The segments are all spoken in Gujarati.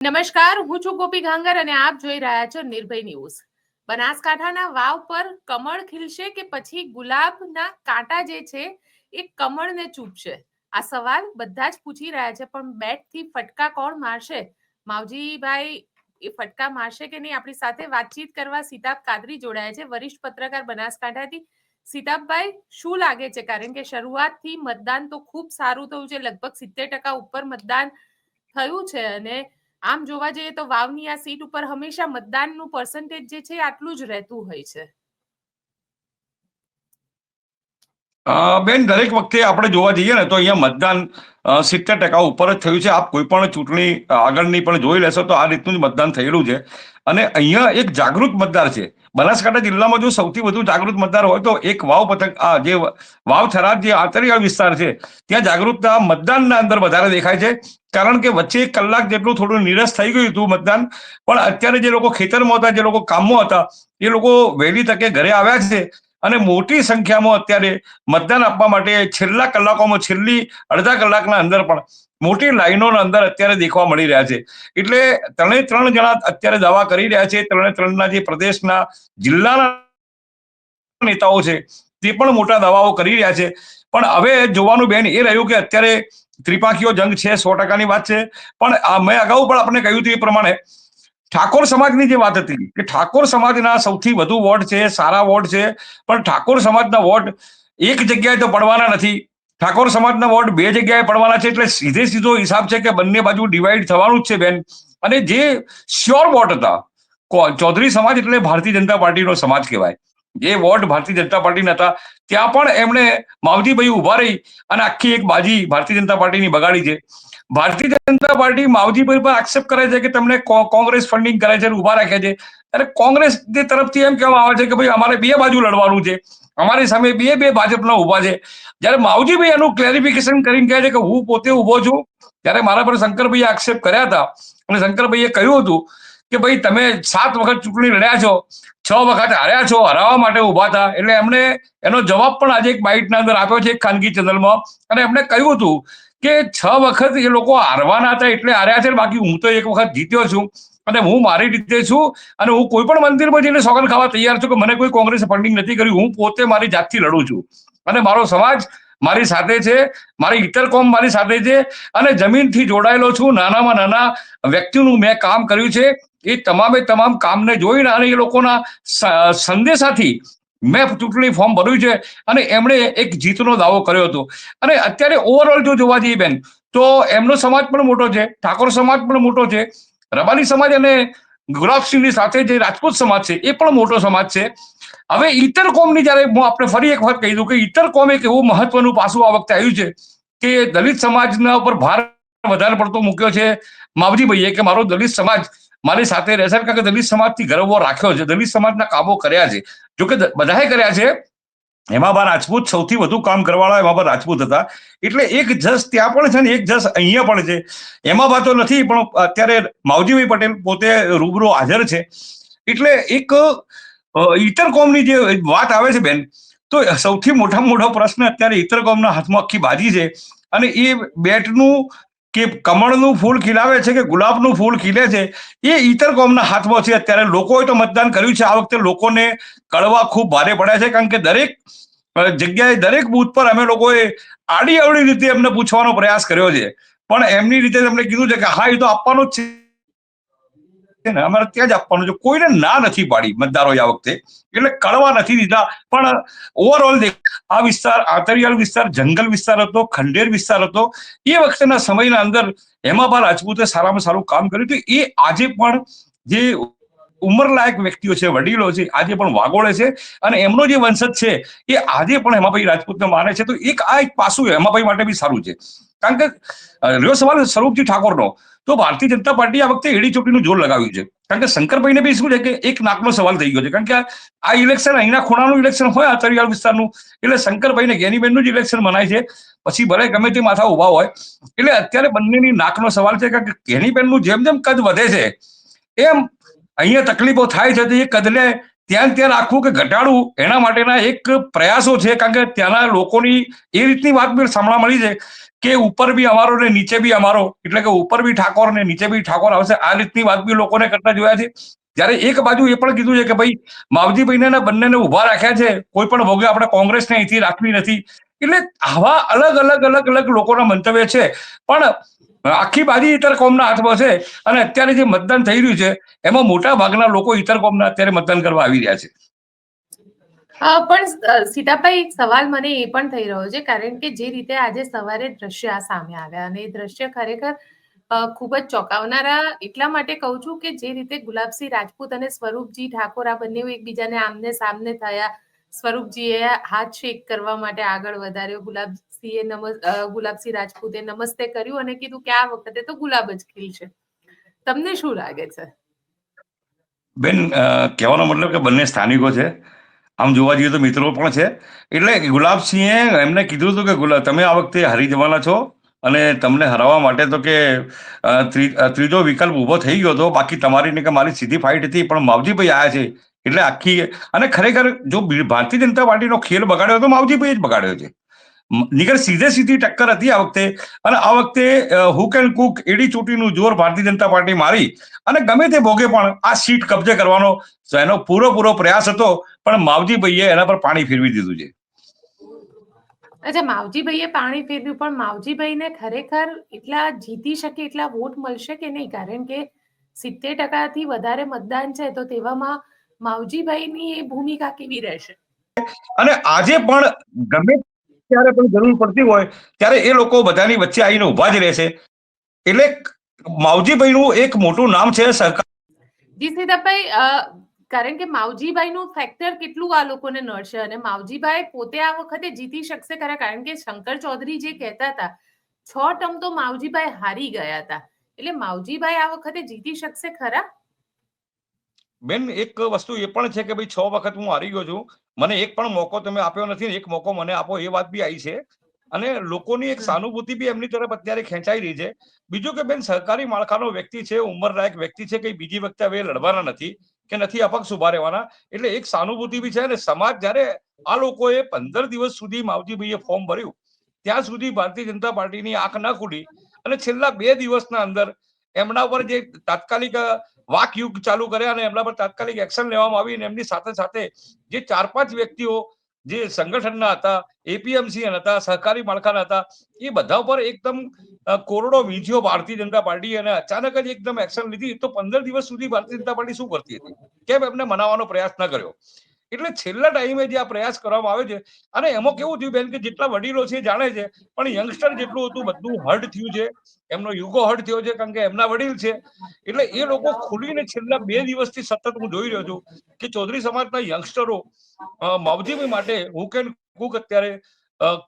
નમસ્કાર, હું છું ગોપી ઘાંગર અને આપ જોઈ રહ્યા છો નિર્ભય ન્યૂઝ. બનાસકાંઠાના વાવ પર કમળ ખીલશે કે પછી ગુલાબના કાંટા જે છે એ કમળને ચૂપશે? આ સવાલ બધા જ પૂછી રહ્યા છે, પણ બેટથી ફટકા કોણ મારશે? માવજીભાઈ એ ફટકા મારશે કે નહીં? આપણી સાથે વાતચીત કરવા સિતાબ કાદરી જોડાયા છે, વરિષ્ઠ પત્રકાર બનાસકાંઠાથી. સિતાબભાઈ, શું લાગે છે? કારણ કે શરૂઆતથી મતદાન તો ખૂબ સારું થયું છે, લગભગ 70% ઉપર મતદાન થયું છે અને આમ જોવા જઈએ તો વાવની આ સીટ ઉપર હંમેશા મતદાનનું પર્સન્ટેજ જે છે આટલું જ રહેતું હોય છે. બેન, દરેક વખતે આપણે જોવા જઈએ ને તો અહીંયા મતદાન 70% ઉપર જ થયું છે. આપ કોઈ પણ ચૂંટણી આગળની પણ જોઈ લેશો તો આ રીતનું જ મતદાન થયેલું છે. અને અહીંયા એક જાગૃત મતદાર છે. બનાસકાંઠા જિલ્લામાં જો સૌથી વધુ જાગૃત મતદાર હોય તો એક જે વાવ થરાદ જે આંતરિયાળ વિસ્તાર છે ત્યાં જાગૃતતા મતદાનના અંદર વધારે દેખાય છે. કારણ કે વચ્ચે 1 કલાક જેટલું થોડું નીરસ થઈ ગયું હતું મતદાન, પણ અત્યારે જે લોકો ખેતરમાં હતા, જે લોકો કામમાં હતા, એ લોકો વહેલી તકે ઘરે આવ્યા છે અને મોટી સંખ્યામાં અત્યારે મતદાન આપવા માટે છેલ્લા કલાકોમાં, છેલ્લી અડધા કલાકના અંદર પણ મોટી લાઈનોના અંદર અત્યારે દેખવા મળી રહ્યા છે. એટલે 3 જણા અત્યારે દાવા કરી રહ્યા છે. 3 જે પ્રદેશના જિલ્લાના નેતાઓ છે તે પણ મોટા દાવાઓ કરી રહ્યા છે. પણ હવે જોવાનું બેન એ રહ્યું કે અત્યારે ત્રિપાંખીયો જંગ છે, 100%ની વાત છે. પણ મેં અગાઉ પણ આપણે કહ્યું હતું એ પ્રમાણે ઠાકોર સમાજની જે વાત હતી કે ઠાકોર સમાજના સૌથી વધુ વોટ છે, સારા વોટ છે, પણ ઠાકોર સમાજના વોટ એક જગ્યાએ તો પડવાના નથી. ઠાકોર સમાજના વોટ 2 જગ્યાએ પડવાના છે. એટલે સીધો હિસાબ છે કે બંને બાજુ ડિવાઈડ થવાનું જ છે બેન. અને જે શ્યોર વોટ હતા, ચૌધરી સમાજ એટલે ભારતીય જનતા પાર્ટીનો સમાજ કહેવાય, જે વોટ ભારતીય જનતા પાર્ટીના હતા ત્યાં પણ એમણે માવજીભાઈ ઉભા રહી અને આખી એક બાજી ભારતીય જનતા પાર્ટીની બગાડી છે. ભારતીય જનતા પાર્ટી માવજીભાઈ પર આક્ષેપ કરે છે કે તમને કોંગ્રેસ ફંડિંગ કરે છે અને ઉભા રાખે છે. અને કોંગ્રેસ જે તરફથી એમ કહેવામાં આવે છે કે ભાઈ અમારે 2 બાજુ લડવાનું છે, અમારી સામે બે ભાજપના ઉભા છે. જ્યારે માવજીભાઈ એનું ક્લેરિફિકેશન કરીને કહે છે કે હું પોતે ઉભો છું, ત્યારે મારા પર શંકરભાઈએ આક્ષેપ કર્યા હતા અને શંકરભાઈએ કહ્યું હતું કે ભાઈ તમે 7 વખત ચૂંટણી લડ્યા છો, 6 વખત હાર્યા છો, હરાવવા માટે ઉભા હતા. એટલે એમણે એનો જવાબ પણ આજે એક બાઇટના અંદર આપ્યો છે, એક ખાનગી ચેનલમાં. અને એમણે કહ્યું હતું કે 6 વખત એ લોકો હારવાના હતા એટલે હાર્યા છે, બાકી હું તો 1 વખત જીત્યો છું અને હું મારી રીતે છું અને હું કોઈ પણ મંદિરમાં જઈને સોગંદ ખાવા તૈયાર છું કે મને કોઈ કોંગ્રેસે ફંડિંગ નથી કર્યું. હું પોતે મારી જાતથી લડું છું અને મારો સમાજ મારી સાથે છે, મારી ઇતર કોમ મારી સાથે છે અને જમીનથી જોડાયેલો છું. નાનામાં નાના વ્યક્તિનું મેં કામ કર્યું છે. એ તમામ કામને જોઈને અને એ લોકોના સંદેશાથી મેં ચૂંટણી ફોર્મ ભર્યું છે અને એમણે એક જીતનો દાવો કર્યો હતો. અને અત્યારે ઓવરઓલ જો જોવા જઈએ બેન તો એમનો સમાજ પણ મોટો છે, ઠાકોર સમાજ પણ મોટો છે, રબારી સમાજ અને ગુલાબસિંહની સાથે જે રાજપૂત સમાજ છે એ પણ મોટો સમાજ છે. હવે ઇતર કોમની જ્યારે હું આપણે ફરી એક વખત કહી દઉં કે ઇતર કોમ એક એવું મહત્વનું પાસું આ વખતે આવ્યું છે કે દલિત સમાજના ઉપર ભાર વધારે પડતો મૂક્યો છે માવજીભાઈએ કે મારો દલિત સમાજ મારી સાથે રહેશે, કારણ કે દલિત સમાજથી ગર્વ રાખ્યો છે, દલિત સમાજના કામો કર્યા છે. જોકે બધાએ કર્યા છે, એમાં રાજપૂત સૌથી વધુ કામ કરવાવાળા એમાં રાજપૂત હતા. એટલે એક જસ ત્યાં પણ છે ને એક જસ અહીંયા પણ છે. એમાં વાતો નથી, પણ અત્યારે માવજીભાઈ પટેલ પોતે રૂબરૂ હાજર છે. એટલે એક ઇતર કોમની જે વાત આવે છે બેન, તો સૌથી મોટામાં મોટો પ્રશ્ન અત્યારે ઇતર કોમના હાથમાં આખી બાજી છે અને એ બેટનું કે કમળનું ફૂલ ખીલાવે છે કે ગુલાબનું ફૂલ ખીલે છે એ ઇતર કોમના હાથમાં છે. અત્યારે લોકોએ તો મતદાન કર્યું છે. આ વખતે લોકોને કળવા ખૂબ ભારે પડ્યા છે, કારણ કે દરેક જગ્યાએ, દરેક બૂથ પર અમે લોકોએ આડી અવળી રીતે એમને પૂછવાનો પ્રયાસ કર્યો છે, પણ એમની રીતે એમને કીધું છે કે હા એ તો આપવાનું જ છે ને, અમારે ત્યાં જ આપવાનું છે. કોઈને ના નથી પાડી મતદારોએ આ વખતે, એટલે કળવા નથી દીધા. પણ ઓવરઓલ આ વિસ્તાર આંતરિયાળ વિસ્તાર, જંગલ વિસ્તાર હતો, ખંડેર વિસ્તાર હતો. એ વખતેના સમયના અંદર હેમાબા રાજપૂતે સારામાં સારું કામ કર્યું હતું. એ આજે પણ જે ઉંમરલાયક વ્યક્તિઓ છે, વડીલો છે, આજે પણ વાગોળે છે અને એમનો જે વંશજ છે એ આજે પણ હેમાભાઈ રાજપૂતને માને છે. તો આ એક પાસું હેમાભાઈ માટે બી સારું છે. કારણ કે રહ્યો સવાલ સ્વરૂપજી ઠાકોરનો, તો ભારતીય જનતા પાર્ટી આ વખતે એડી ચોટીનું જોર લગાવ્યું છે. કારણ કે શંકરભાઈને બી શું છે કે એક નાકનો સવાલ થઈ ગયો છે, કારણ કે આ ઇલેક્શન અહીંના ખૂણાનું ઇલેક્શન હોય, આંતરિયાળ વિસ્તારનું, એટલે શંકરભાઈને ગેનીબેનનું જ ઇલેક્શન મનાય છે. પછી ભલે ગમે તે માથા ઉભા હોય, એટલે અત્યારે બંનેની નાકનો સવાલ છે. કારણ કે ગેનીબેનનું જેમ જેમ કદ વધે છે એમ અહીંયા તકલીફો થાય છે. તો એ કદને ત્યાં રાખવું કે ઘટાડવું, એના માટેના એક પ્રયાસો છે. કારણ કે ત્યાંના લોકોની એ રીતની વાત સાંભળવા મળી છે કે ઉપર બી અમારો ને નીચે બી અમારો, એટલે કે ઉપર બી ઠાકોર ને નીચે બી ઠાકોર આવશે, આ રીતની વાત બી લોકોને કરતા જોયા છે. જ્યારે એક બાજુ એ પણ કીધું છે કે ભાઈ માવજીભાઈને બંનેને ઉભા રાખ્યા છે, કોઈ પણ ભોગે આપણે કોંગ્રેસને અહીંથી રાખવી નથી. એટલે આવા અલગ અલગ અલગ અલગ લોકોના મંતવ્ય છે, પણ આખી બાજી ઇતર કોમના હાથમાં છે. અને અત્યારે જે મતદાન થઈ રહ્યું છે એમાં મોટા ભાગના લોકો ઇતર કોમના અત્યારે મતદાન કરવા આવી રહ્યા છે. પણ સીતાભાઈ, એક સવાલ મને એ પણ થઈ રહ્યો છે, કારણ કે જે રીતે આજે સવારે દ્રશ્ય આ સામે આવ્યા અને એ દ્રશ્ય ખરેખર ખૂબ જ ચોંકાવનારા એટલા માટે કહું છું કે જે રીતે ગુલાબસિંહ રાજપૂત અને સ્વરૂપજી ઠાકોર આ બંને એકબીજાને આમને સામને થયા. સ્વરૂપજીએ હાથ શેક કરવા માટે આગળ વધાર્યો, ગુલાબસિંહ રાજપૂતે નમસ્તે કર્યું અને કીધું કે આ વખતે તો ગુલાબ જ ખીલશે. તમને શું લાગે છે? બેન, કહેવાનો મતલબ કે બંને સ્થાનિકો છે, આમ જોવા જઈએ તો મિત્રો પણ છે. એટલે ગુલાબસિંહે એમને કીધું હતું કે તમે આ વખતે હારી જવાના છો અને તમને હરાવવા માટે તો કે ત્રીજો વિકલ્પ ઉભો થઈ ગયો હતો, બાકી તમારી ને કે મારી સીધી ફાઇટ હતી, પણ માવજીભાઈ આવ્યા છે એટલે આખી. અને ખરેખર જો ભારતીય જનતા પાર્ટીનો ખેલ બગાડ્યો તો માવજીભાઈ જ બગાડ્યો છે. નીકળ સીધી ટક્કર હતી આ વખતે. અને આ વખતે હુક એન્ડ કુક એડી ચોટીનું જોર ભારતીય જનતા પાર્ટી મારી અને ગમે તે ભોગે પણ આ સીટ કબજે કરવાનો એનો પૂરો પ્રયાસ હતો, પણ માવજીભાઈએ એના પર પાણી ફેરવી દીધું છે. અચ્છા, માવજીભાઈએ પાણી ફેરવ્યું, પણ માવજીભાઈને ખરેખર એટલા જીતી શકે એટલા વોટ મળશે કે નહીં? કારણ કે 70% થી વધારે મતદાન છે, તો તેવામાં માવજીભાઈની એ ભૂમિકા કેવી રહેશે? અને આજે પણ ગમે ત્યારે પણ જરૂર પડતી હોય ત્યારે એ લોકો બધાની વચ્ચે આવીને ઉભા જ રહેશે. એટલે માવજીભાઈનું એક મોટું નામ છે સરકાર. જી સીતાભાઈ, કારણ કે માવજીભાઈનું ફેક્ટર કેટલું આ લોકોને નડશે અને માવજીભાઈ પોતે આ વખતે જીતી શકશે ખરા? કારણ કે શંકર ચૌધરી જે કહેતા હતા 6 ટર્મ તો માવજીભાઈ હારી ગયા હતા, એટલે માવજીભાઈ આ વખતે જીતી શકશે ખરા? બેન, એક વસ્તુ એ પણ છે કે ભાઈ 6 વખત હું હારી ગયો છું, મને એક પણ મોકો તમે આપ્યો નથી, એક મોકો મને આપો, એ વાત બી આવી છે. અને લોકોની એક સહાનુભૂતિ બી એમની તરફ અત્યારે ખેંચાઈ રહી છે. બીજું કે બેન, સરકારી માળખાનો વ્યક્તિ છે, ઉંમરલાયક વ્યક્તિ છે, કઈ બીજી વખતે હવે લડવાના નથી કે નથી અપક્ષ ઉભા રહેવાના. એટલે એક સહાનુભૂતિ બી છે. અને સમાજ જયારે આ લોકોએ 15 દિવસ સુધી માવજીભાઈએ ફોર્મ ભર્યું ત્યાં સુધી ભારતીય જનતા પાર્ટીની આંખ ના ખુલી અને છેલ્લા 2 દિવસના અંદર એમના ઉપર જે તાત્કાલિક વાકયુગ ચાલુ કર્યા અને એમના પર તાત્કાલિક એક્શન લેવામાં આવી. અને એમની સાથે સાથે જે 4-5 વ્યક્તિઓ જે સંગઠનના હતા, એપીએમસી હતા, સહકારી માળખાના હતા, એ બધા પર એકદમ કોરડો વીંઝ્યો ભારતીય જનતા પાર્ટી અને અચાનક જ એકદમ એક્શન લીધી. તો 15 દિવસ સુધી ભારતીય જનતા પાર્ટી શું કરતી હતી? કેમ એમને મનાવવાનો પ્રયાસ ન કર્યો? એટલે છેલ્લા ટાઈમે જે આ પ્રયાસ કરવામાં આવે છે, અને એમાં કેવું થયું બેન કે જેટલા વડીલો છે જાણે છે, પણ યંગસ્ટર જેટલું હતું બધું હર્ટ થયું છે, એમનો યુગો હર્ટ થયો છે, કારણ કે એમના વડીલ છે. એટલે એ લોકો ખુલીને છેલ્લા 2 દિવસથી સતત હું જોઈ રહ્યો છું કે ચૌધરી સમાજના યંગસ્ટરો માવજીભાઈ માટે હુક એન્ડ કુક અત્યારે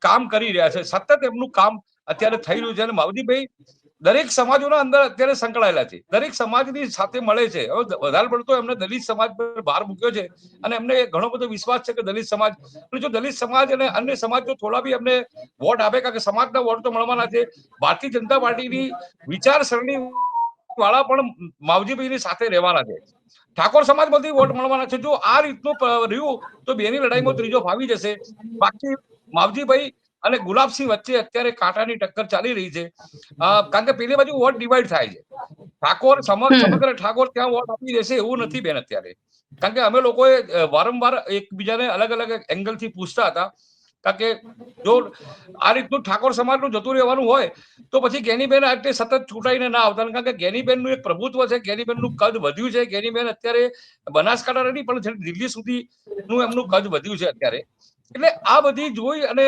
કામ કરી રહ્યા છે. સતત એમનું કામ અત્યારે થઈ રહ્યું છે. અને માવજીભાઈ દરેક સમાજોના અંદર અત્યારે સંકળાયેલા છે, દરેક સમાજની સાથે મળે છે. હવે વધારે પડતો એમને દલિત સમાજ પર ભાર મૂક્યો છે અને એમને ઘણો બધો વિશ્વાસ છે કે દલિત સમાજ, જો દલિત સમાજ અને અન્ય સમાજ જો થોડા બી એમને વોટ આપે, કારણ કે સમાજના વોટ તો મળવાના છે, ભારતીય જનતા પાર્ટીની વિચારસરણી વાળા પણ માવજીભાઈની સાથે રહેવાના છે, ઠાકોર સમાજમાંથી વોટ મળવાના છે. જો આ રીતનું રહ્યું તો બેની લડાઈમાં ત્રીજો ફાવી જશે. બાકી માવજીભાઈ અને ગુલાબસિંહ વચ્ચે અત્યારે કાંટાની ટક્કર ચાલી રહી છે, કારણ કે પેલી બાજુ વોટ ડિવાઈડ થાય છે. ઠાકોર સમગ્ર ઠાકોર ત્યાં વોટ આપી દેશે એવું નથી બેન અત્યારે, કારણ કે અમે લોકોએ વારંવાર એકબીજાને અલગ અલગ એંગલથી પૂછતા હતા. કારણ કે જો આ રીતનું ઠાકોર સમાજનું જતું રહેવાનું હોય તો પછી ગેનીબેન આ રીતે સતત ચૂંટાઈને ના આવતા, કારણ કે ગેનીબેનનું એક પ્રભુત્વ છે, ગેનીબેનનું કદ વધ્યું છે. ગેનીબેન અત્યારે બનાસકાંઠા નહીં પણ દિલ્હી સુધીનું એમનું કદ વધ્યું છે અત્યારે. એટલે આ બધી જોઈ અને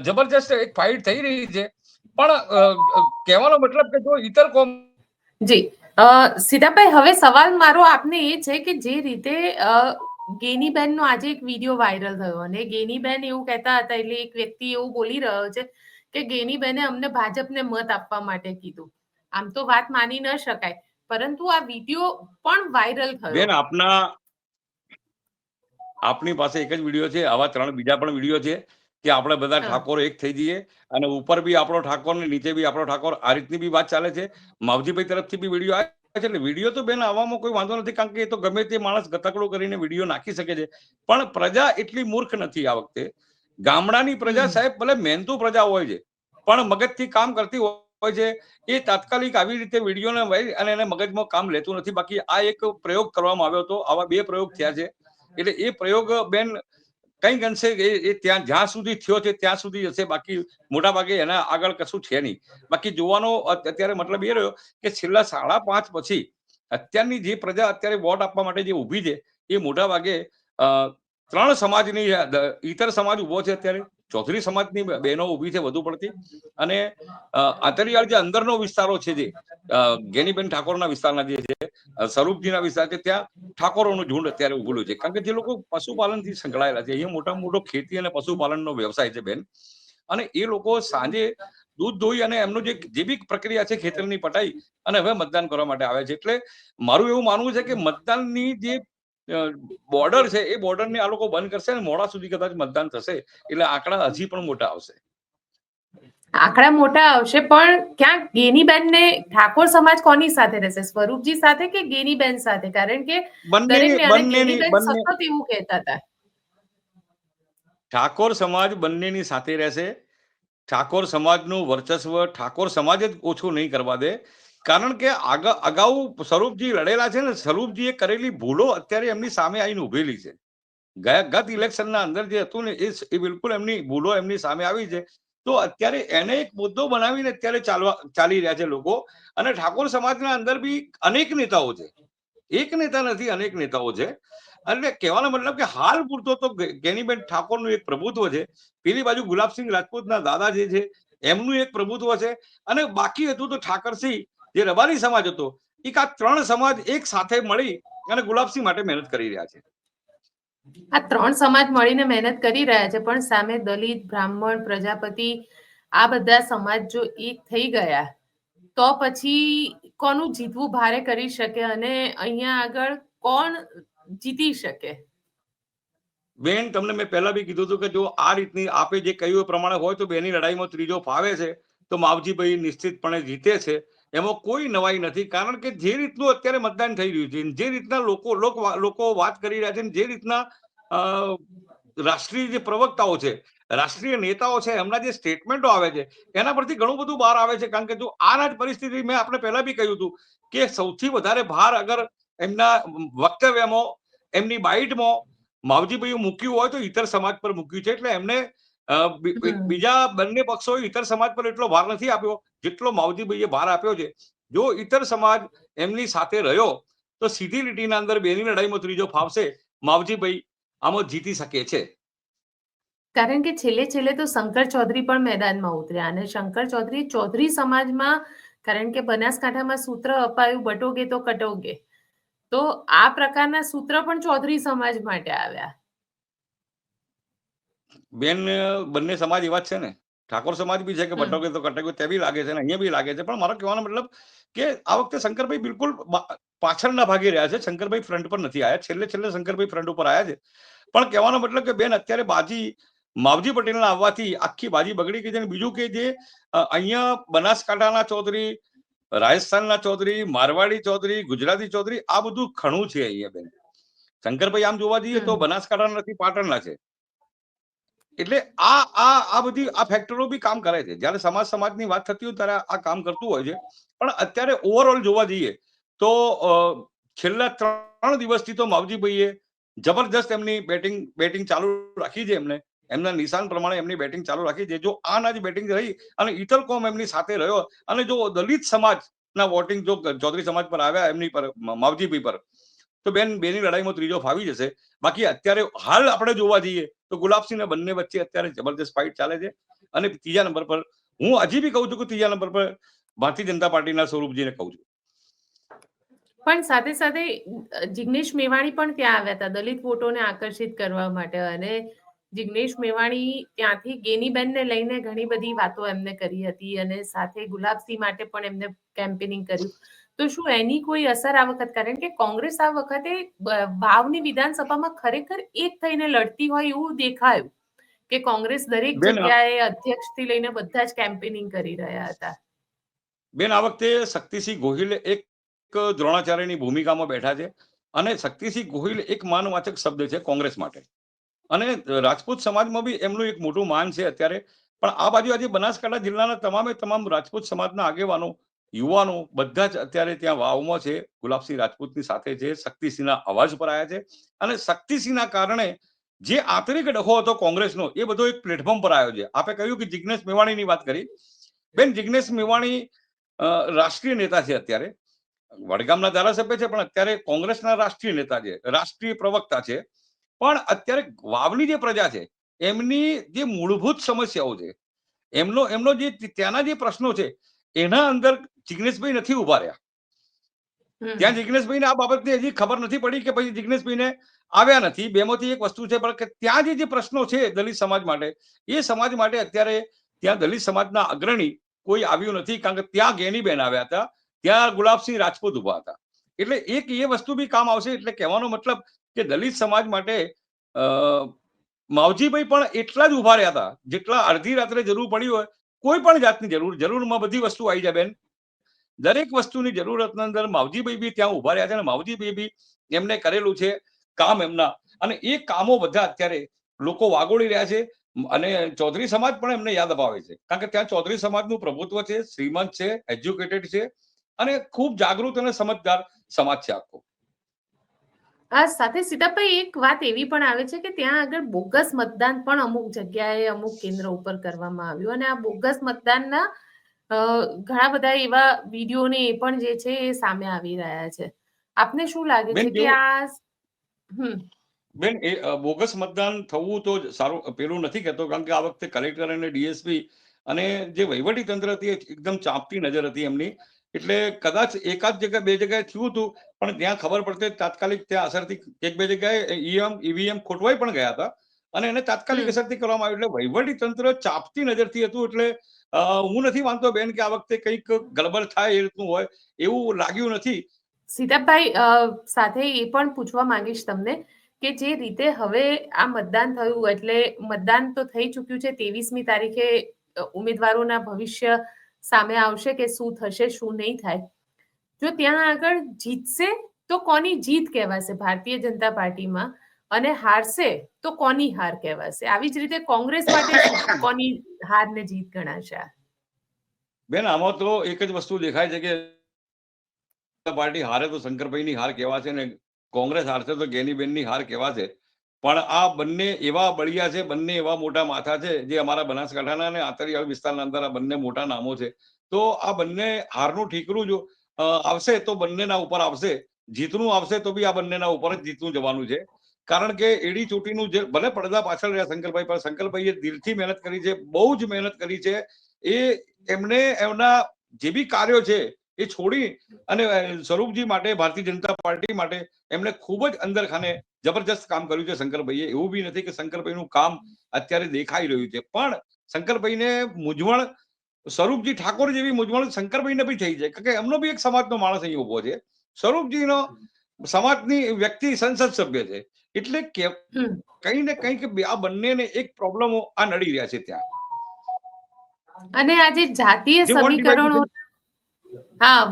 જબરજસ્ત એક ફાઇટ થઈ રહી છે. પણ કહેવાનો મતલબ કે જો ઇતર કોમ. જી સીતાભાઈ, હવે સવાલ મારો આપને એ છે કે જે રીતે ગેનીબેનનો આજે એક વિડીયો વાયરલ થયો અને ગેનીબેન એવું કહેતા હતા, એટલે એક વ્યક્તિ એવું બોલી રહ્યો છે કે ગેનીબેને અમને ભાજપને મત આપવા માટે કીધું. આમ તો વાત માની ન શકાય, પરંતુ આ વિડીયો પણ વાયરલ થયો. બેન, આપની પાસે એક જ વિડીયો છે, આવા 3 બીજા પણ વિડીયો છે કે આપણે બધા ઠાકોર એક થઈ જઈએ અને ઉપર બી આપણો ઠાકોર ને નીચે બી આપણો ઠાકોર, આ રીતની બી વાત ચાલે છે. માવજીભાઈ તરફથી બી વિડીયો આવે છે. એટલે વિડીયો તો બેન આવવામાં કોઈ વાંધો નથી, કારણ કે એ તો ગમે તે માણસ ગતકડો કરીને વિડીયો નાખી શકે છે. પણ પ્રજા એટલી મૂર્ખ નથી આ વખતે. ગામડાની પ્રજા સાહેબ ભલે મહેનતુ પ્રજા હોય છે, પણ મગજથી કામ કરતી હોય છે એ તાત્કાલિક આવી રીતે વિડીયોને વાઈ અને એને મગજમાં કામ લેતું નથી. બાકી આ એક પ્રયોગ કરવામાં આવ્યો હતો, આવા 2 પ્રયોગ થયા છે. એટલે એ પ્રયોગ બેન કંઈક અંશે એ ત્યાં જ્યાં સુધી થયો છે ત્યાં સુધી હશે, બાકી મોટા ભાગે એના આગળ કશું છે નહીં. બાકી જોવાનો અત્યારે મતલબ એ રહ્યો કે છેલ્લા 5.5 પછી અત્યારની જે પ્રજા અત્યારે વોટ આપવા માટે જે ઊભી છે એ મોટા ભાગે 3 સમાજની ઇતર સમાજ ઉભો છે. અત્યારે ચૌધરી સમાજની બહેનો ઊભી છે વધુ પડતી, અને આંતરિયાળ જે અંદરનો વિસ્તારો છે, જે ગેનીબેન ઠાકોરના વિસ્તારના જે છે, સ્વરૂપજીના વિસ્તાર છે, ત્યાં ઠાકોરોનું ઝુંડ અત્યારે ઉભેલું છે. કારણ કે જે લોકો પશુપાલનથી સંકળાયેલા છે, અહીંયા મોટા મોટો ખેતી અને પશુપાલનનો વ્યવસાય છે બેન, અને એ લોકો સાંજે દૂધ ધોઈ અને એમનું જે બી પ્રક્રિયા છે ખેતરની પટાઈ અને હવે મતદાન કરવા માટે આવે છે. એટલે મારું એવું માનવું છે કે મતદાનની જે બોર્ડર છે એ બોર્ડરને આ લોકો બંધ કરશે અને મોડા સુધી કદાચ મતદાન થશે, એટલે આંકડા હજી પણ મોટા આવશે. આંકડા મોટા આવશે, પણ ક્યાંક ગેનીબેન ને ઠાકોર સમાજ કોની સાથે રહેશે? સ્વરૂપજી સાથે કે ગેનીબેન સાથે? કારણ કે ગેનીબેન સતત એવું કહેતા હતા. ઠાકોર સમાજ બંનેની સાથે રહેશે. ઠાકોર સમાજનું વર્ચસ્વ ઠાકોર સમાજ જ ઓછું નહીં કરવા દે. કારણ કે અગાઉ સ્વરૂપજી લડેલા છે ને, સ્વરૂપજીએ કરેલી ભૂલો અત્યારે એમની સામે આવીને ઉભેલી છે. ગત ઇલેક્શનના અંદર જે હતું ને એ બિલકુલ એમની ભૂલો એમની સામે આવી છે. તો અત્યારે એને એક મુદ્દો બનાવીને અત્યારે ચાલી રહ્યા છે લોકો. અને ઠાકોર સમાજના અંદર બી અનેક નેતાઓ છે, એક નેતા નથી, અનેક નેતાઓ છે. એટલે કહેવાનો મતલબ કે હાલ પૂરતો તો ગેનીબેન ઠાકોરનું એક પ્રભુત્વ છે, પેલી બાજુ ગુલાબસિંહ રાજપૂતના દાદા જે છે એમનું એક પ્રભુત્વ છે, અને બાકી હતું તો ઠાકરસિંહ જે રબારી સમાજ હતો, એક આ 3 સમાજ એક સાથે મળી અને ગુલાબસિંહ માટે મહેનત કરી રહ્યા છે. આ 3 સમાજ મળીને મહેનત કરી રહ્યા છે, પણ સામે દલિત, બ્રાહ્મણ, પ્રજાપતિ આ બધા સમાજ જો એક થઈ ગયા તો પછી કોનું જીતવું ભારે કરી શકે અને અહીંયા આગળ કોણ જીતી શકે? બેન, તમને મેં પહેલા બી કીધું હતું કે જો આ રીતની આપે જે કહ્યું એ પ્રમાણે હોય તો બેની લડાઈમાં ત્રીજો ફાવે છે તો માવજીભાઈ નિશ્ચિતપણે જીતે છે. એમાં કોઈ નવાઈ નથી. કારણ કે જે રીતનું અત્યારે મતદાન થઈ રહ્યું છે, જે રીતના લોકો વાત કરી રહ્યા છે, જે રીતના રાષ્ટ્રીય જે પ્રવક્તાઓ છે, રાષ્ટ્રીય નેતાઓ છે, એમના જે સ્ટેટમેન્ટો આવે છે એના પરથી ઘણું બધું બહાર આવે છે. કારણ કે જો આના જ પરિસ્થિતિ મેં આપણે પહેલા બી કહ્યું હતું કે સૌથી વધારે ભાર અગર એમના વક્તવ્યમાં, એમની બાઇટમાં માવજીભાઈએ મૂક્યું હોય તો ઇતર સમાજ પર મૂક્યું છે. એટલે એમને બીજા બંને પક્ષોએ ઇતર સમાજ પર એટલો ભાર નથી આપ્યો જેટલો માવજીભાઈએ ભાર આપ્યો છે. જો ઇતર સમાજ એમની સાથે રહ્યો તો સીધી લીટીના અંદર બેની લડાઈમાં ત્રીજો ફાવશે. માવજીભાઈ આમાં જીતી શકે છે. કારણ કે છેલ્લે તો શંકર ચૌધરી પણ મેદાનમાં ઉતર્યા, અને શંકર ચૌધરી ચૌધરી સમાજમાં, કારણ કે બનાસકાંઠામાં સૂત્ર અપાયું બટોગે તો કટોગે, તો આ પ્રકારના સૂત્ર પણ ચૌધરી સમાજ માટે આવ્યા. બેન, બંને સમાજ એવા જ છે ને. ઠાકોર સમાજ બી છે કે બટોગે તો કટોગે, તે બી લાગે છે ને અહીંયા બી લાગે છે. પણ મારો કહેવાનો મતલબ કે આ વખતે શંકરભાઈ બિલકુલ પાછળના ભાગે રહ્યા છે. શંકરભાઈ ફ્રન્ટ પર નથી આવ્યા. છેલ્લે શંકરભાઈ ફ્રન્ટ ઉપર આવ્યા છે. પણ કહેવાનો મતલબ કે બેન અત્યારે બાજી માવજી પટેલના આવવાથી આખી બાજી બગડી ગઈ છે. અને બીજું કે જે અહીંયા બનાસકાંઠાના ચૌધરી, રાજસ્થાનના ચૌધરી, મારવાડી ચૌધરી, ગુજરાતી ચૌધરી, આ બધું ખણું છે અહીંયા બેન. શંકરભાઈ આમ જોવા જઈએ તો બનાસકાંઠા નથી, પાટણના છે. એટલે આ બધી આ ફેક્ટરો બી કામ કરે છે. જયારે સમાજની વાત થતી હોય ત્યારે આ કામ કરતું હોય છે. પણ અત્યારે ઓવરઓલ જોવા જઈએ તો છેલ્લા 3 દિવસથી તો માવજીભાઈએ જબરજસ્ત એમની બેટિંગ ચાલુ રાખી છે. એમના નિશાન પ્રમાણે એમની બેટિંગ ચાલુ રાખી છે. જો આના જ બેટિંગ રહી અને ઇતર કોમ એમની સાથે રહ્યો અને જો દલિત સમાજના વોટિંગ જો ચૌધરી સમાજ પર આવ્યા એમની પર, માવજીભાઈ પર, તો બેની લડાઈમાં ત્રીજો ફાવી જશે. બાકી અત્યારે હાલ આપણે જોવા જઈએ તો ગુલાબસિંહ બંને વચ્ચે અત્યારે જબરદસ્ત ફાઇટ ચાલે છે. અને ત્રીજા નંબર પર હું હજી બી કહું છું કે ત્રીજા નંબર પર ભારતીય જનતા પાર્ટીના સ્વરૂપજીને કહું છું. પણ સાથે જિગ્નેશ મેવાણી પણ ત્યાં આવ્યા હતા દલિત વોટોને આકર્ષિત કરવા માટે, અને જિગ્નેશ મેવાણી ત્યાંથી ગેનીબેનને લઈને ઘણી બધી વાતો એમને કરી હતી, અને સાથે ગુલાબસિંહ માટે પણ એમને કેમ્પેનિંગ કર્યું. તો શું એની કોઈ અસર આ વખત? કારણ કે કોંગ્રેસ આ વખતે વાવની વિધાનસભામાં ખરેખર એક થઈને લડતી હોય એવું દેખાયું કે કોંગ્રેસ દરેક જગ્યાએ અધ્યક્ષથી લઈને બધા જ કેમ્પેનિંગ કરી રહ્યા હતા. બેન, આ વખતે શક્તિસિંહ ગોહિલ એક દ્રોણાચાર્યની ભૂમિકામાં બેઠા છે. અને શક્તિસિંહ ગોહિલ એક માનવાચક શબ્દ છે કોંગ્રેસ માટે. અને રાજપૂત સમાજમાં બી એમનું એક મોટું માન છે અત્યારે. પણ આ બાજુ આજે બનાસકાંઠા જિલ્લાના તમામ રાજપૂત સમાજના આગેવાનો, યુવાનો બધા જ અત્યારે ત્યાં વાવમાં છે. ગુલાબસિંહ રાજપૂતની સાથે છે, શક્તિસિંહના અવાજ પર આવ્યા છે, અને શક્તિસિંહના કારણે જે આંતરિક ડખો હતો કોંગ્રેસનો એ બધો એક પ્લેટફોર્મ પર આવ્યો છે. આપે કહ્યું કે જિગ્નેશ મેવાણીની વાત કરી. બેન, જિગ્નેશ મેવાણી રાષ્ટ્રીય નેતા છે, અત્યારે વડગામના ધારાસભ્ય છે, પણ અત્યારે કોંગ્રેસના રાષ્ટ્રીય નેતા છે, રાષ્ટ્રીય પ્રવક્તા છે. પણ અત્યારે વાવની જે પ્રજા છે એમની જે મૂળભૂત સમસ્યાઓ છે, એમનો જે ત્યાંના જે પ્રશ્નો છે એના અંદર જિગ્નેશભાઈ નથી ઉભા રહ્યા. ત્યાં જિગ્નેશભાઈને આ બાબતની હજી ખબર નથી પડી કે પછી જિગ્નેશભાઈને આવ્યા નથી. બેમાંથી એક વસ્તુ છે, પણ કે ત્યાં જે પ્રશ્નો છે દલિત સમાજ માટે, એ સમાજ માટે અત્યારે ત્યાં દલિત સમાજના અગ્રણી કોઈ આવ્યું નથી. કારણ કે ત્યાં ગેનીબેન આવ્યા હતા, ત્યાં ગુલાબસિંહ રાજપૂત ઉભા હતા. એટલે એક એ વસ્તુ બી કામ આવશે. એટલે કહેવાનો મતલબ કે દલિત સમાજ માટે માવજીભાઈ પણ એટલા જ ઉભા રહ્યા હતા જેટલા અડધી રાત્રે જરૂર પડી હોય. કોઈ પણ જાતની જરૂરમાં બધી વસ્તુ આવી જાય બેન. દરેક વસ્તુની જરૂરતના અંદર માવજીભાઈ બી ત્યાં ઉભા રહ્યા છે, અને માવજીભાઈ બી એમને કરેલું છે કામ એમના, અને એ કામો બધા અત્યારે લોકો વાગોળી રહ્યા છે. અને ચૌધરી સમાજ પણ એમને યાદ અપાવે છે, કારણ કે ત્યાં ચૌધરી સમાજનું પ્રભુત્વ છે, શ્રીમંત છે, એજ્યુકેટેડ છે, અને ખૂબ જાગૃત અને સમજદાર સમાજ છે આખો. આ સાથે સીતાભાઈ એક વાત એવી પણ આવે છે કે ત્યાં આગળ બોગસ મતદાન પણ અમુક જગ્યાએ અમુક કેન્દ્ર ઉપર કરવામાં આવ્યું, અને આ બોગસ મતદાનના ઘણા બધા એવા વિડીયો ને એ પણ જે છે એ સામે આવી રહ્યા છે. આપને શું લાગે છે કે આ બેન, એ બોગસ મતદાન થવું તો સારું પેલું નથી કહેતો, કારણ કે આ વખતે કલેક્ટર અને ડીએસપી અને જે વહીવટી તંત્ર હતી એકદમ ચાંપતી નજર હતી એમની. એટલે કદાચ એકાદ જગ્યા બે જગ્યાએ થયું હતું, પણ ત્યાં ખબર પડતે તાત્કાલિક ત્યાં અસરથી એક બે જગ્યાએ ઈવીએમ ખોટવાઈ પણ ગયા હતા, અને એને તાત્કાલિક અસરથી કરવામાં આવ્યું. એટલે વહીવટી તંત્ર ચાંપતી નજરથી હતું. એટલે હું નથી માનતો બેન કે આ વખતે કંઈક ગડબડ થાય એ રીતનું હોય એવું લાગ્યું નથી. સીતાભાઈ, સાથે એ પણ પૂછવા માંગીશ તમને કે જે રીતે હવે આ મતદાન થયું, એટલે મતદાન તો થઈ ચૂક્યું છે. 23મી તારીખે ઉમેદવારોના ભવિષ્ય સામે આવશે કે શું થશે શું નહીં થાય. જો ત્યાં આગળ જીતશે તો કોની જીત કહેવાશે ભારતીય જનતા પાર્ટીમાં, અને હારશે તો કોની હાર કહેવાશે? આવી જ રીતે કોંગ્રેસ માટે કોની હાર ને જીત ગણાશે? બેન, આમાં તો એક જ વસ્તુ દેખાય છે કે પાર્ટી હારે તો શંકરભાઈની હાર કહેવાશે, ને કોંગ્રેસ હારશે તો ગેનીબેનની હાર કહેવાશે. પણ આ બંને એવા બળિયા છે, બંને એવા મોટા માથા છે, જે અમારા બનાસકાંઠાના અને આંતરિયાળ વિસ્તારના અંદર આ બંને મોટા નામો છે. તો આ બંને હારનું ઠીકરું જો આવશે તો બંનેના ઉપર આવશે. જીતનું આવશે તો બી આ બંનેના ઉપર જ જીતનું જવાનું છે. કારણ કે એડી ચોટીનું જે ભલે પડદા પાછળ રહ્યા શંકરભાઈ, પણ શંકરભાઈએ દિલથી મહેનત કરી છે, બહુ જ મહેનત કરી છે. એમને એમના જે બી કાર્યો છે એ છોડી અને સ્વરૂપજી માટે, ભારતીય જનતા પાર્ટી માટે એમણે ખૂબ જ અંદર ખાને જબરજસ્ત કામ કર્યું છે શંકરભાઈએ. એવું બી નથી કે શંકરભાઈનું કામ અત્યારે દેખાઈ રહ્યું છે, પણ શંકરભાઈને મૂંઝવણ સ્વરૂપજી ઠાકોર જેવી મૂંઝવણ શંકરભાઈને બી થઈ છે, કારણ કે એમનો બી એક સમાજનો માણસ અહીં ઉભો છે. સ્વરૂપજીનો સમાજની વ્યક્તિ સંસદ સભ્ય છે. એટલે કઈ ને કઈક આ બંનેને એક પ્રોબ્લેમો આ નડી રહ્યા છે ત્યાં. અને આ જે જાતીય સમીકરણો,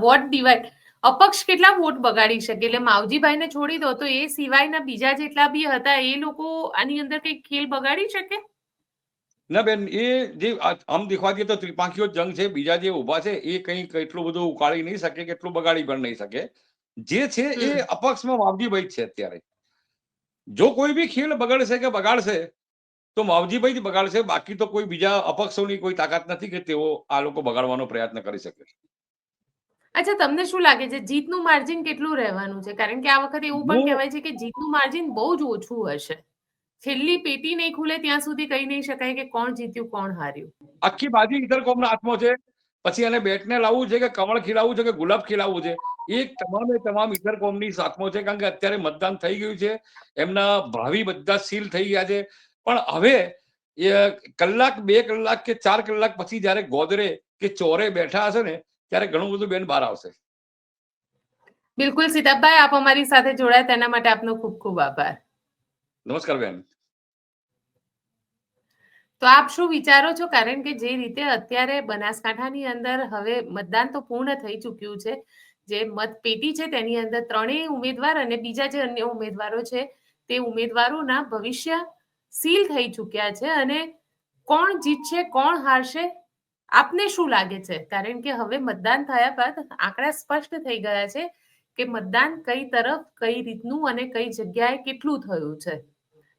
વોટ ડિવાઈડ, અપક્ષ કેટલા વોટ બગાડી શકે? એટલે માવજીભાઈને છોડી દો તો એ સિવાયના બીજા જેટલા બી હતા એ લોકો આની અંદર કઈ ખેલ બગાડી શકે? ના બેન, એ જે આમ દેખવા જઈએ તો ત્રિપાંખીઓ જંગ છે. બીજા જે ઉભા છે એ કંઈક એટલું બધું ઉકાળી નહીં શકે, કે એટલું બગાડી પણ નહીં શકે. જે છે એ અપક્ષમાં માવજીભાઈ જ છે અત્યારે. જો કોઈ બી ખેલ બગડશે કે બગાડશે તો માવજીભાઈ જ બગાડશે. બાકી તો કોઈ બીજા અપક્ષોની કોઈ તાકાત નથી કે તેઓ આ લોકો બગાડવાનો પ્રયત્ન કરી શકે. અચ્છા, તમને શું લાગે છે જીતનું માર્જિન કેટલું રહેવાનું છે? કારણ કે આ વખતે એવું પણ કહેવાય છે કે જીતનું માર્જિન બહુ જ ઓછું હશે. છેલ્લી પેટી નહીં ખુલે ત્યાં સુધી કહી નહીં શકાય કે કોણ જીત્યું કોણ હાર્યું. આખી બાજી ઇધર કોમના હાથમાં છે. પછી એને બેટને લાવવું છે કે કમળ ખીલાવવું છે કે ગુલાબ ખીલાવવું છે, એ તમામ ઇધર કોમની સાથમાં છે. કારણ કે અત્યારે મતદાન થઈ ગયું છે, એમના ભાવિ બધા સીલ થઈ ગયા છે. પણ હવે કલાક, 2 કલાક કે 4 કલાક પછી જયારે ગોદરે કે ચોરે બેઠા હશે ને ત્યારે ઘણું બધું બેન બહાર આવશે. બિલકુલ સીતાભાઈ, આપ અમારી સાથે જોડાયા તેના માટે આપનો ખૂબ ખૂબ આભાર. નમસ્કાર બેન. તો આપ શું વિચારો છો? કારણ કે જે રીતે અત્યારે બનાસકાંઠાની અંદર હવે મતદાન તો પૂર્ણ થઈ ચૂક્યું છે. જે મતપેટી છે તેની અંદર 3 ઉમેદવાર અને બીજા જે અન્ય ઉમેદવારો છે તે ઉમેદવારોના ભવિષ્ય સીલ થઈ ચૂક્યા છે, અને કોણ જીતશે, કોણ હારશે, આપને શું લાગે છે? કારણ કે હવે મતદાન થયા બાદ આંકડા સ્પષ્ટ થઈ ગયા છે કે મતદાન કઈ તરફ, કઈ રીતનું અને કઈ જગ્યાએ કેટલું થયું છે.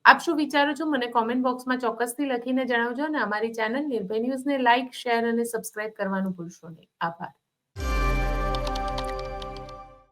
આપ શું વિચારો છો? મને કોમેન્ટ બોક્સમાં ચોક્કસથી લખીને જણાવજો અને અમારી ચેનલ નિર્ભય ન્યૂઝને લાઇક, શેર અને સબસ્ક્રાઇબ કરવાનું ભૂલશો નહીં. આભાર.